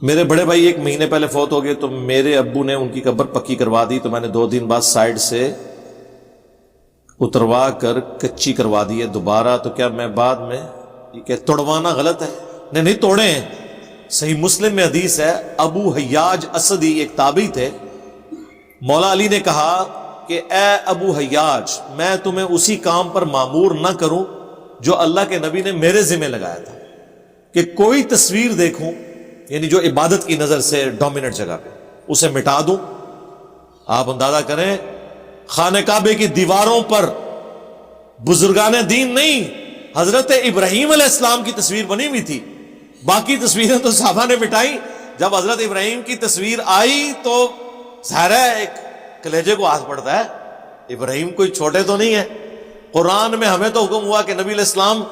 میرے بڑے بھائی 1 مہینے پہلے فوت ہو گئے، تو میرے ابو نے ان کی قبر پکی کروا دی، تو میں نے 2 دن بعد سائڈ سے اتروا کر کچی کروا دی ہے دوبارہ، تو کیا میں بعد میں یہ کہ توڑوانا غلط ہے؟ نہیں توڑے ہیں، صحیح مسلم میں حدیث ہے، ابو حیاج اسدی ایک تابعی تھے، مولا علی نے کہا کہ اے ابو حیاج، میں تمہیں اسی کام پر مامور نہ کروں جو اللہ کے نبی نے میرے ذمہ لگایا تھا، کہ کوئی تصویر دیکھوں یعنی جو عبادت کی نظر سے ڈومیننٹ جگہ پہ، اسے مٹا دوں۔ آپ اندازہ کریں خانہ کعبے کی دیواروں پر بزرگان دین نہیں، حضرت ابراہیم علیہ السلام کی تصویر بنی ہوئی تھی، باقی تصویریں تو صحابہ نے مٹائی۔ جب حضرت ابراہیم کی تصویر آئی تو ظاہر ہے ایک کلیجے کو ہاتھ پڑتا ہے، ابراہیم کوئی چھوٹے تو نہیں ہے۔ قرآن میں ہمیں تو حکم ہوا کہ نبی علیہ السلام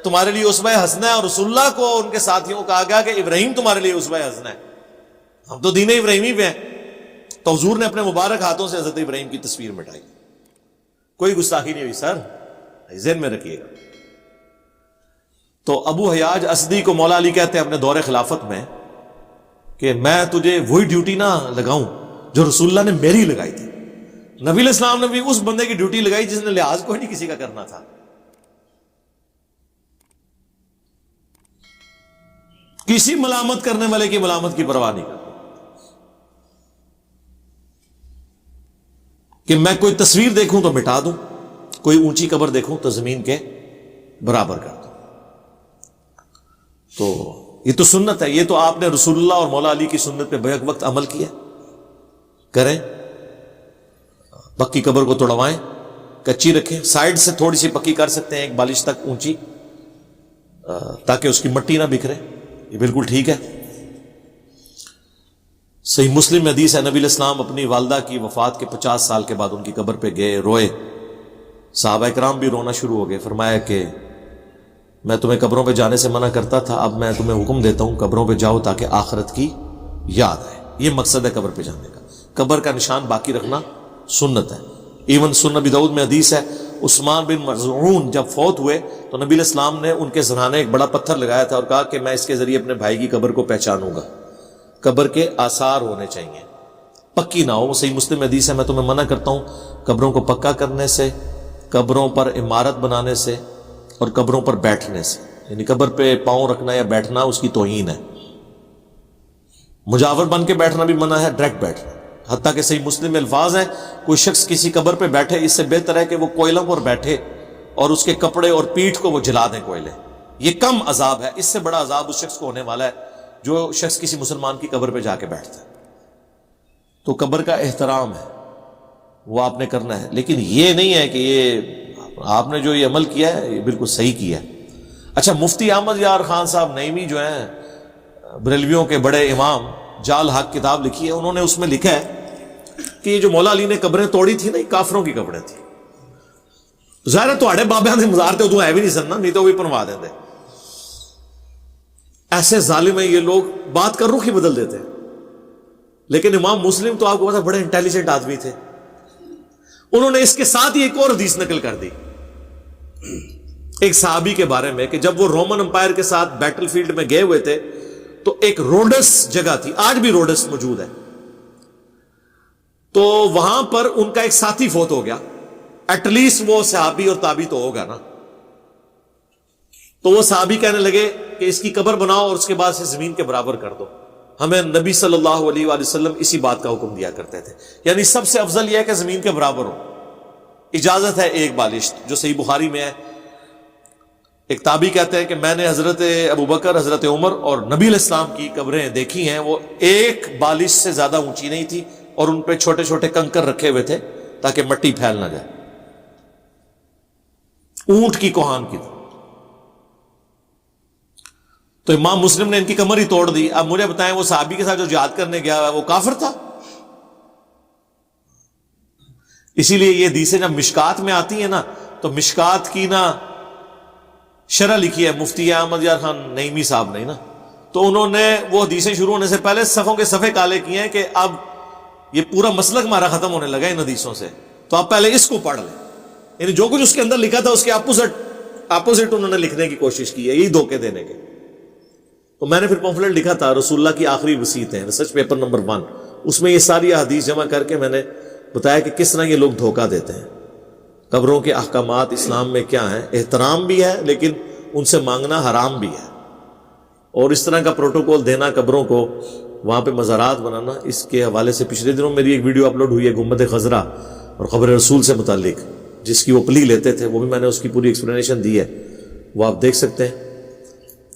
تمہارے لیے اسوہ حسنہ ہے، اور رسول اللہ کو ان کے ساتھیوں کو کہا گیا کہ ابراہیم تمہارے لیے اسوہ حسنہ ہے، ہم تو دین ابراہیمی پہ ہیں۔ تو حضور نے اپنے مبارک ہاتھوں سے حضرت ابراہیم کی تصویر مٹائی۔ کوئی گستاخی نہیں ہوئی سر، ذہن میں رکھیے گا۔ تو ابو حیاج اسدی کو مولا علی کہتے ہیں اپنے دور خلافت میں کہ میں تجھے وہی ڈیوٹی نہ لگاؤں جو رسول اللہ نے میری لگائی تھی۔ نبی علیہ السلام نے بھی اس بندے کی ڈیوٹی لگائی جس نے لحاظ کوئی نہیں کسی کا کرنا تھا۔ کسی ملامت کرنے والے کی ملامت کی پرواہ نہیں کرتا کہ میں کوئی تصویر دیکھوں تو مٹا دوں، کوئی اونچی قبر دیکھوں تو زمین کے برابر کر دوں۔ تو یہ تو سنت ہے، یہ تو آپ نے رسول اللہ اور مولا علی کی سنت پہ بیک وقت عمل کیا، کریں۔ پکی قبر کو توڑوائیں، کچی رکھیں، سائڈ سے تھوڑی سی پکی کر سکتے ہیں 1 بالش تک اونچی، تاکہ اس کی مٹی نہ بکھرے، یہ بالکل ٹھیک ہے۔ صحیح مسلم میں حدیث ہے، نبی علیہ السلام اپنی والدہ کی وفات کے 50 سال کے بعد ان کی قبر پہ گئے، روئے، صحابہ کرام بھی رونا شروع ہو گئے۔ فرمایا کہ میں تمہیں قبروں پہ جانے سے منع کرتا تھا، اب میں تمہیں حکم دیتا ہوں قبروں پہ جاؤ تاکہ آخرت کی یاد آئے۔ یہ مقصد ہے قبر پہ جانے کا، قبر کا نشان باقی رکھنا سنت ہے۔ ایون سنن ابی داؤد میں حدیث ہے، عثمان بن مظعون جب فوت ہوئے تو نبی علیہ السلام نے ان کے سرہانے ایک بڑا پتھر لگایا تھا اور کہا کہ میں اس کے ذریعے اپنے بھائی کی قبر کو پہچانوں گا۔ قبر کے آثار ہونے چاہیے، پکی نہ ہو۔ صحیح مسلم میں حدیث ہے، میں تمہیں منع کرتا ہوں قبروں کو پکا کرنے سے، قبروں پر عمارت بنانے سے، اور قبروں پر بیٹھنے سے، یعنی قبر پہ پاؤں رکھنا یا بیٹھنا اس کی توہین ہے۔ مجاور بن کے بیٹھنا بھی منع ہے، ڈائریکٹ بیٹھنا، حتیٰ کہ صحیح مسلم میں الفاظ ہیں کوئی شخص کسی قبر پہ بیٹھے اس سے بہتر ہے کہ وہ کوئلوں پر بیٹھے اور اس کے کپڑے اور پیٹھ کو وہ جلا دیں کوئلے، یہ کم عذاب ہے۔ اس سے بڑا عذاب اس شخص کو ہونے والا ہے جو شخص کسی مسلمان کی قبر پہ جا کے بیٹھتا ہے۔ تو قبر کا احترام ہے، وہ آپ نے کرنا ہے، لیکن یہ نہیں ہے کہ یہ آپ نے جو یہ عمل کیا ہے یہ بالکل صحیح کیا ہے۔ اچھا، مفتی احمد یار خان صاحب نعیمی جو ہیں بریلویوں کے بڑے امام، جال حق کتاب لکھی ہے، انہوں نے اس میں لکھا ہے کہ یہ جو مولا علی نے قبریں توڑی تھی نا، یہ کافروں کی قبریں تھیں۔ ظاہر ہے تواڈے بابیاں دے مزار تے ادوں ہے بھی نہیں سن نا، نہیں تو بھی بنوا دیندے۔ ایسے ظالم ہیں یہ لوگ، بات کر رخ ہی بدل دیتے ہیں۔ لیکن امام مسلم تو آپ کو پتا بڑے انٹیلیجنٹ آدمی تھے، انہوں نے اس کے ساتھ ہی ایک اور حدیث نقل کر دی ایک صحابی کے بارے میں کہ جب وہ رومن امپائر کے ساتھ بیٹل فیلڈ میں گئے ہوئے تھے تو ایک روڈس جگہ تھی، آج بھی روڈس موجود ہے، تو وہاں پر ان کا ایک ساتھی فوت ہو گیا، ایٹ لیسٹ وہ صحابی اور تابعی تو ہوگا نا۔ تو وہ صحابی کہنے لگے کہ اس کی قبر بناؤ اور اس کے بعد اسے زمین کے برابر کر دو۔ ہمیں نبی صلی اللہ علیہ وآلہ وسلم اسی بات کا حکم دیا کرتے تھے، یعنی سب سے افضل یہ ہے کہ زمین کے برابر ہو۔ اجازت ہے 1 بالش، جو صحیح بخاری میں ہے۔ ایک تابعی کہتے ہیں کہ میں نے حضرت ابوبکر، حضرت عمر اور نبی علیہ السلام کی قبریں دیکھی ہیں، وہ 1 بالش سے زیادہ اونچی نہیں تھی اور ان پہ چھوٹے چھوٹے کنکر رکھے ہوئے تھے تاکہ مٹی پھیل نہ جائے، اونٹ کی کوہان کی۔ تو امام مسلم نے ان کی کمر ہی توڑ دی۔ اب مجھے بتائیں وہ صحابی کے ساتھ جو جہاد کرنے گیا وہ کافر تھا؟ اسی لیے یہ حدیثیں جب مشکات میں آتی ہیں نا، تو مشکات کی نا شرح لکھی ہے مفتی احمد یار خان نعیمی صاحب نے نا، تو انہوں نے وہ حدیثیں شروع ہونے سے پہلے صفوں کے صفحے کالے کیے ہیں کہ اب یہ پورا مسلک ہمارا ختم ہونے لگا ان حدیثوں سے، تو آپ پہلے اس کو پڑھ لیں۔ یعنی جو کچھ اس کے اندر لکھا تھا اس کے اپوزٹ انہوں نے لکھنے کی کوشش کی ہے، یہی دھوکے دینے کے۔ تو میں نے پھر پمفلٹ لکھا تھا رسول اللہ کی آخری وصیتیں، ریسرچ پیپر نمبر 1، اس میں یہ ساری احادیث جمع کر کے میں نے بتایا کہ کس طرح یہ لوگ دھوکہ دیتے ہیں. قبروں کے احکامات اسلام میں کیا ہیں، احترام بھی ہے لیکن ان سے مانگنا حرام بھی ہے، اور اس طرح کا پروٹوکول دینا قبروں کو، وہاں پہ مزارات بنانا، اس کے حوالے سے پچھلے دنوں میری ایک ویڈیو اپلوڈ ہوئی ہے گنبد خضرا اور قبر رسول سے متعلق، جس کی وہ پلی لیتے تھے، وہ بھی میں نے اس کی پوری ایکسپلینیشن دی ہے، وہ آپ دیکھ سکتے ہیں.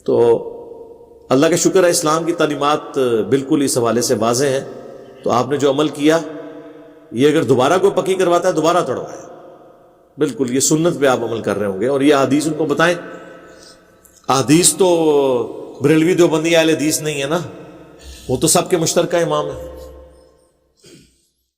تو اللہ کا شکر ہے اسلام کی تعلیمات بالکل اس حوالے سے واضح ہیں. تو آپ نے جو عمل کیا، یہ اگر دوبارہ کوئی پکی کرواتا ہے دوبارہ توڑوائے، بالکل یہ سنت پہ آپ عمل کر رہے ہوں گے. اور یہ حدیث ان کو بتائیں. حدیث تو بریلوی دیوبندی اہل حدیث نہیں ہے نا، وہ تو سب کے مشترکہ امام ہیں.